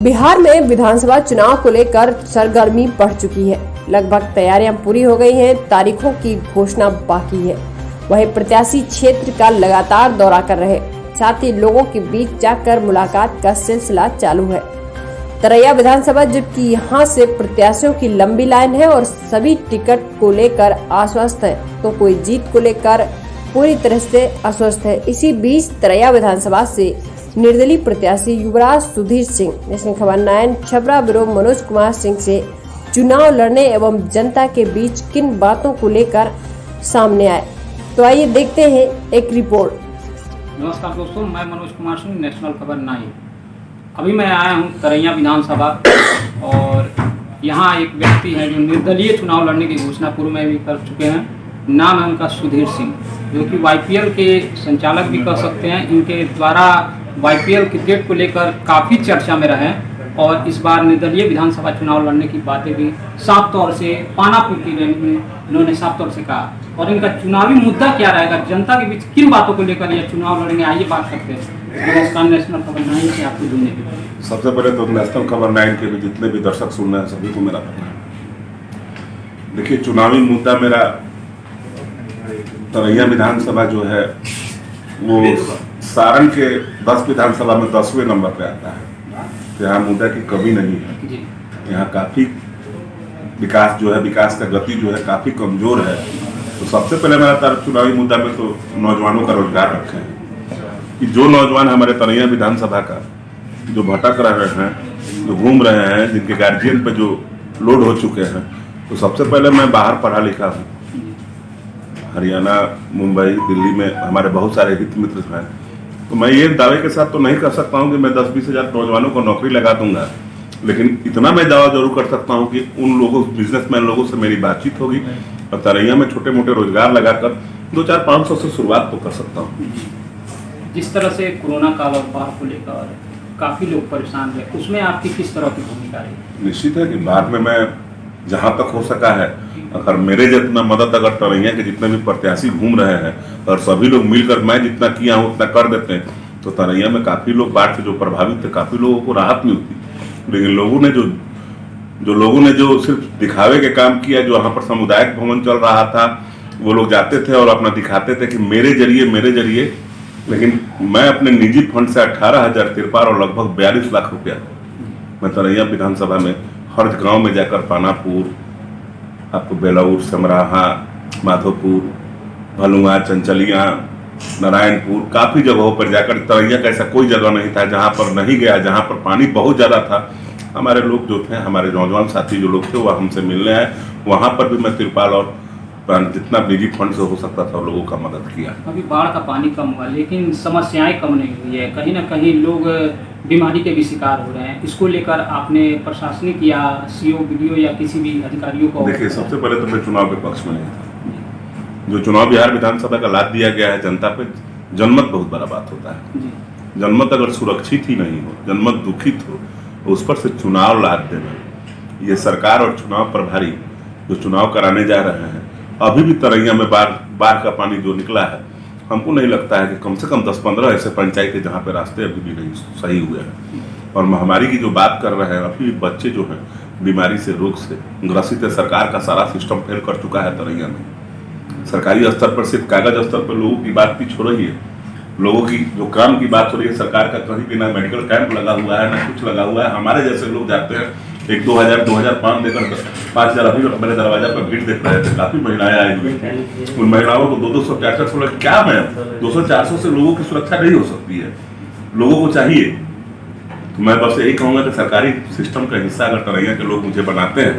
बिहार में विधानसभा चुनाव को लेकर सरगर्मी बढ़ चुकी है। लगभग तैयारियां पूरी हो गई हैं, तारीखों की घोषणा बाकी है। वहीं प्रत्याशी क्षेत्र का लगातार दौरा कर रहे, साथ ही लोगों के बीच जाकर मुलाकात का सिलसिला चालू है। तरैया विधानसभा जबकि यहां से प्रत्याशियों की लंबी लाइन है और सभी टिकट को लेकर आश्वस्त है, तो कोई जीत को लेकर पूरी तरह से अस्वस्थ है। इसी बीच तरैया विधानसभा से निर्दलीय प्रत्याशी युवराज सुधीर सिंह नेशनल खबर 9 छपरा ब्यूरो मनोज कुमार सिंह से चुनाव लड़ने एवं जनता के बीच किन बातों को लेकर सामने आए, तो आइए देखते हैं एक रिपोर्ट। नमस्कार दोस्तों, मैं मनोज कुमार सिंह, नेशनल खबर 9। अभी मैं आया हूं तरैया विधानसभा और यहां एक व्यक्ति है जो निर्दलीय चुनाव लड़ने की घोषणा पूर्व में भी कर चुके हैं। नाम है उनका सुधीर सिंह, जो कि YPL के संचालक भी कह सकते हैं। इनके द्वारा YPL क्रिकेट को लेकर काफ़ी चर्चा में रहे और इस बार निर्दलीय विधानसभा चुनाव लड़ने की बातें भी साफ तौर से पानापुर की रैली में इन्होंने साफ तौर से कहा। और इनका चुनावी मुद्दा क्या रहेगा, जनता के बीच किन बातों को लेकर यह चुनाव लड़ेंगे, आइए बात करते हैं। नमस्कार, नेशनल खबर 9 से आपको जुड़ने के लिए। सबसे पहले तो नेशनल खबर 9 के भी जितने भी दर्शक सुन रहे हैं सभी को मेरा प्रणाम। देखिए, चुनावी मुद्दा मेरा तरैया विधानसभा जो है वो सारण के 10 विधानसभा में 10वें नंबर पे आता है। तो यहाँ मुद्दा की कमी नहीं है। यहाँ काफ़ी विकास जो है, विकास का गति जो है काफ़ी कमज़ोर है। तो सबसे पहले मेरा चुनावी मुद्दा में तो नौजवानों का रोजगार रखे हैं कि जो नौजवान हमारे तरैया विधानसभा का जो भटक रहे हैं, जो घूम रहे हैं, जिनके गार्जियन पे जो लोड हो चुके हैं, तो सबसे पहले मैं बाहर पढ़ा लिखा हूँ। हरियाणा, मुंबई, दिल्ली में हमारे बहुत सारे हित मित्र हैं। तो मैं ये दावे के साथ तो नहीं कर सकता हूँ कि मैं 10-20 हज़ार नौजवानों को नौकरी लगा दूंगा, लेकिन इतना मैं दावा जरूर कर सकता हूँ कि उन लोगों, बिजनेसमैन लोगों से मेरी बातचीत होगी और तरैया में छोटे मोटे रोजगार लगाकर 2-4-500 से शुरुआत तो कर सकता हूँ। जिस तरह से कोरोना काल और बाढ़ को लेकर काफ़ी लोग परेशान हुए, उसमें आपकी किस तरह की भूमिका रही? निश्चित है कि बाद में मैं जहाँ तक हो सका है, अगर मेरे जितना मदद अगर तरैया के जितने भी प्रत्याशी घूम रहे हैं और सभी लोग मिलकर मैं जितना किया हूँ उतना कर देते हैं, तो तरैया में काफ़ी लोग बाढ़ से जो प्रभावित थे, काफ़ी लोगों को राहत मिलती। लेकिन लोगों ने जो सिर्फ दिखावे के काम किया, जो वहाँ पर सामुदायिक भवन चल रहा था, वो लोग जाते थे और अपना दिखाते थे कि मेरे जरिए, लेकिन मैं अपने निजी फंड से 18,000 तिरपाल और लगभग 42 लाख रुपया मैं तरैया विधानसभा में हर गांव में जाकर पानापुर, आपको बेलौर, समराहा, माधोपुर, भलुआ, चंचलिया, नारायणपुर, काफ़ी जगहों पर जाकर, तरैया का ऐसा कोई जगह नहीं था जहां पर नहीं गया, जहां पर पानी बहुत ज़्यादा था। हमारे लोग जो थे, हमारे नौजवान साथी जो लोग थे, वह हमसे मिलने आए। वहां पर भी मैं तिरपाल और जितना निजी फंड से हो सकता था लोगों का मदद किया। अभी बाढ़ का पानी कम हुआ, लेकिन समस्याएं कम नहीं हुई है। कहीं ना कहीं लोग बीमारी के भी शिकार हो रहे हैं। इसको लेकर आपने प्रशासनिक या CO, BDO या किसी भी अधिकारियों को? देखिए, सबसे पहले तो मैं चुनाव के पक्ष में नहीं था। जो चुनाव बिहार विधानसभा का लाद दिया गया है जनता पे, जनमत बहुत बड़ा बात होता है। जनमत अगर सुरक्षित ही नहीं हो, जनमत दुखित हो, उस पर से चुनाव लाद देना, ये सरकार और चुनाव प्रभारी जो चुनाव कराने जा रहे हैं, अभी भी तरैया में बाढ़ का पानी जो निकला है, हमको नहीं लगता है कि कम से कम 10-15 ऐसे पंचायत है जहाँ पे रास्ते अभी भी नहीं सही हुए हैं। और महामारी की जो बात कर रहे हैं, अभी बच्चे जो हैं बीमारी से, रोग से ग्रसित है। सरकार का सारा सिस्टम फेल कर चुका है तरैया में। सरकारी स्तर पर सिर्फ कागज स्तर पर लोगों की बात पीछे हो रही है, लोगों की जो काम की बात हो रही है। सरकार का कहीं भी ना मेडिकल कैंप लगा हुआ है, ना कुछ लगा हुआ है। हमारे जैसे लोग जाते हैं, 1-2,000-2,500 देकर 5,000 अभी मेरे दरवाजा पर भीड़ देख रहे थे, काफी महिलाएं आई हुई थी। उन महिलाओं को 200-400 क्या मैं 200-400 से लोगों की सुरक्षा नहीं हो सकती है, लोगों को चाहिए। तो मैं बस यही कहूँगा कि सरकारी सिस्टम का हिस्सा अगर तरैया के लोग मुझे बनाते हैं,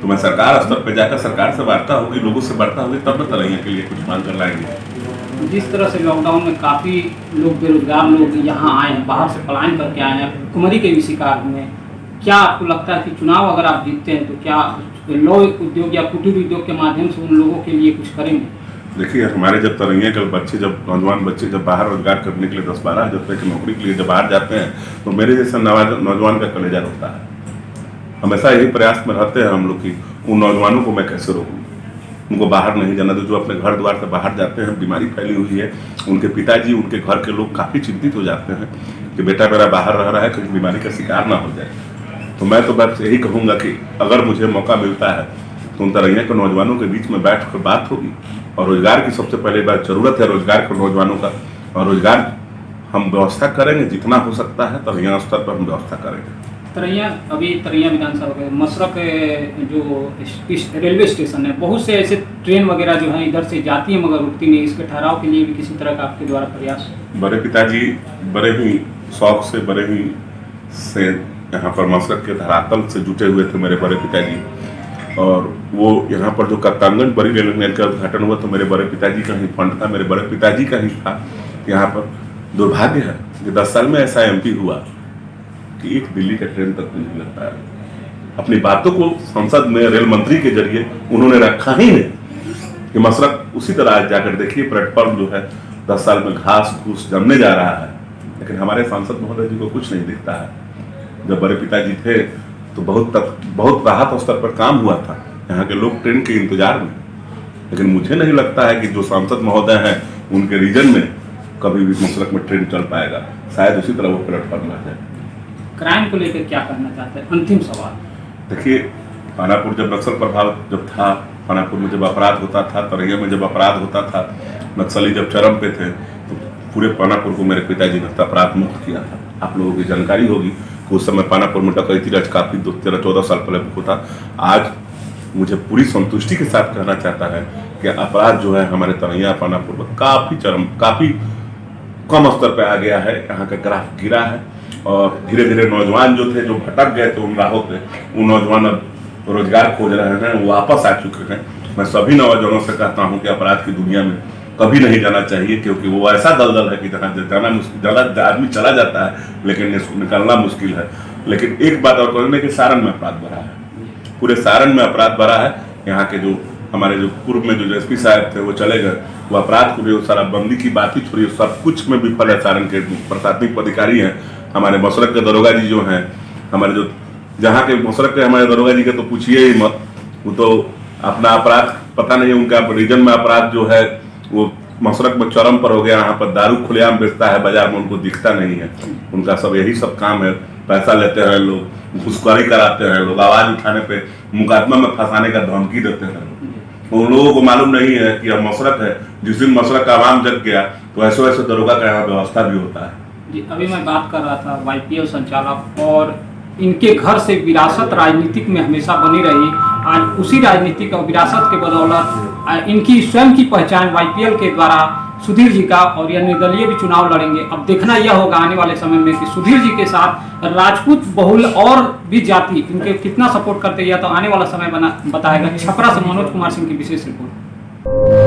तो मैं सरकार स्तर पर जाकर सरकार से वार्ता होगी, लोगों से वार्ता होगी, तब मैं तरैया के लिए कुछ मांग कर लाएंगे। जिस तरह से लॉकडाउन में काफ़ी लोग, बेरोजगार लोग यहाँ आए हैं, बाहर से पलायन करके आए हैं, भुखमरी के भी शिकार हुए हैं, क्या आपको लगता है कि चुनाव अगर आप जीतते हैं तो क्या लौह उद्योग या कुटीर उद्योग के माध्यम से उन लोगों के लिए कुछ करेंगे? देखिए, हमारे जब तरैया के बच्चे, जब नौजवान बच्चे जब बाहर रोजगार करने के लिए 10-12 हज़ार रुपये की नौकरी के लिए जब बाहर जाते हैं, तो मेरे जैसा नौजवान का कलेजा रोता है। हमेशा यही प्रयास में रहते हैं हम लोग कि उन नौजवानों को मैं कैसे रोकूँ। उनको बाहर नहीं जाना दो। जो अपने घर द्वार से बाहर जाते हैं, बीमारी फैली हुई है, उनके पिताजी, उनके घर के लोग काफ़ी चिंतित हो जाते हैं कि बेटा मेरा बाहर रह रहा है, कहीं बीमारी का शिकार ना हो जाए। तो मैं तो बस यही कहूँगा कि अगर मुझे मौका मिलता है तो उन तरैया के नौजवानों के बीच में बैठ कर बात होगी, और रोजगार की सबसे पहले बात ज़रूरत है रोजगार के नौजवानों का, और रोजगार हम व्यवस्था करेंगे जितना हो सकता है, तरैया स्तर पर हम व्यवस्था करेंगे। तरैया विधानसभा के मसरक जो रेलवे स्टेशन है, बहुत से ऐसे ट्रेन वगैरह जो है इधर से जाती है मगर रुकती नहीं, इसके ठहराव के लिए भी किसी तरह का आपके द्वारा प्रयास? बड़े पिताजी बड़े ही शौक से, बड़े ही से यहाँ पर मसरक के धरातल से जुटे हुए थे मेरे बड़े पिताजी, और वो यहाँ पर जो कप्तानगंज बड़ी रेलवे लाइन का उद्घाटन हुआ तो मेरे बड़े पिताजी का ही फंड था, मेरे बड़े पिताजी का ही था। यहाँ पर दुर्भाग्य है कि 10 साल में ऐसा एमपी हुआ कि एक दिल्ली का ट्रेन तक नहीं लगता है। अपनी बातों को संसद में रेल मंत्री के जरिए उन्होंने रखा ही नहीं कि मसरक उसी तरह आज जाकर देखिए प्लेटफॉर्म जो है 10 साल में घास घूस जमने जा रहा है, लेकिन हमारे सांसद महोदय जी को कुछ नहीं दिखता है। जब बड़े पिताजी थे तो बहुत राहत स्तर पर काम हुआ था, यहाँ के लोग ट्रेन के इंतजार में, लेकिन मुझे नहीं लगता है कि जो सांसद महोदय हैं उनके रीजन में कभी भी मसरक में ट्रेन चल पाएगा। शायद उसी तरह वो प्लेटफॉर्म रह जाए। क्राइम को लेकर क्या करना चाहते हैं? अंतिम सवाल। देखिए, पानापुर जब नक्सल प्रभाव जब था, पानापुर में जब अपराध होता था, तरैया में जब अपराध होता था, नक्सली जब चरम पे थे, तो पूरे पानापुर को मेरे पिताजी ने अपराध मुक्त किया था। आप लोगों की जानकारी होगी कि उस समय पानापुर में डकैती राज काफी 13-14 साल पहले होता। आज मुझे पूरी संतुष्टि के साथ कहना चाहता है कि अपराध जो है हमारे तरैया पानापुर में काफी कम स्तर पे आ गया है। यहाँ का ग्राफ गिरा है, और धीरे धीरे नौजवान जो थे, जो भटक गए थे उन राहों पे, वो नौजवान अब रोजगार खोज रहे हैं, वो वापस आ चुके हैं। मैं सभी नौजवानों से कहता हूँ कि अपराध की दुनिया में कभी नहीं जाना चाहिए, क्योंकि वो ऐसा दलदल है कि जहाँ जाना मुश्किल, आदमी चला जाता है लेकिन निकलना मुश्किल है। लेकिन एक बात और कहने कि सारण में अपराध बढ़ा है, पूरे सारण में अपराध बढ़ा है। यहाँ के जो हमारे जो पूर्व में जो एसपी साहब थे वो चले गए, वो अपराध को शराबबंदी की बात ही छोड़िए, सब कुछ में विफल है। सारण के प्रशासनिक अधिकारी हैं, हमारे मसरक के दरोगा जी जो हैं, हमारे जो जहाँ के मसरक के हमारे दरोगा जी के तो पूछिए ही मत, वो तो अपना अपराध पता नहीं, उनका रीजन में अपराध जो है वो मसरक में चरम पर हो गया। यहाँ पर दारू खुलेआम बेचता है बाजार में, उनको दिखता नहीं है। उनका सब यही सब काम है, पैसा लेते हैं लोग, घुसखोरी कराते हैं लोग, आवाज उठाने पे मुकदमा में फंसाने का धमकी देते हैं। उन लोगों को मालूम नहीं है कि अब मसरक है, जिस दिन मसरक का आवाम जग गया तो ऐसे वैसे दरोगा का यहाँ व्यवस्था भी होता है। जी, अभी मैं बात कर रहा था YPL संचालक, और इनके घर से विरासत राजनीतिक में हमेशा बनी रही। आज उसी राजनीतिक और विरासत के बदौलत इनकी स्वयं की पहचान YPL के द्वारा सुधीर जी का, और यह निर्दलीय भी चुनाव लड़ेंगे। अब देखना यह होगा आने वाले समय में कि सुधीर जी के साथ राजपूत बहुल और भी जाति इनके कितना सपोर्ट करते हैं, तो आने वाला समय बताएगा। छपरा से मनोज कुमार सिंह की विशेष रिपोर्ट।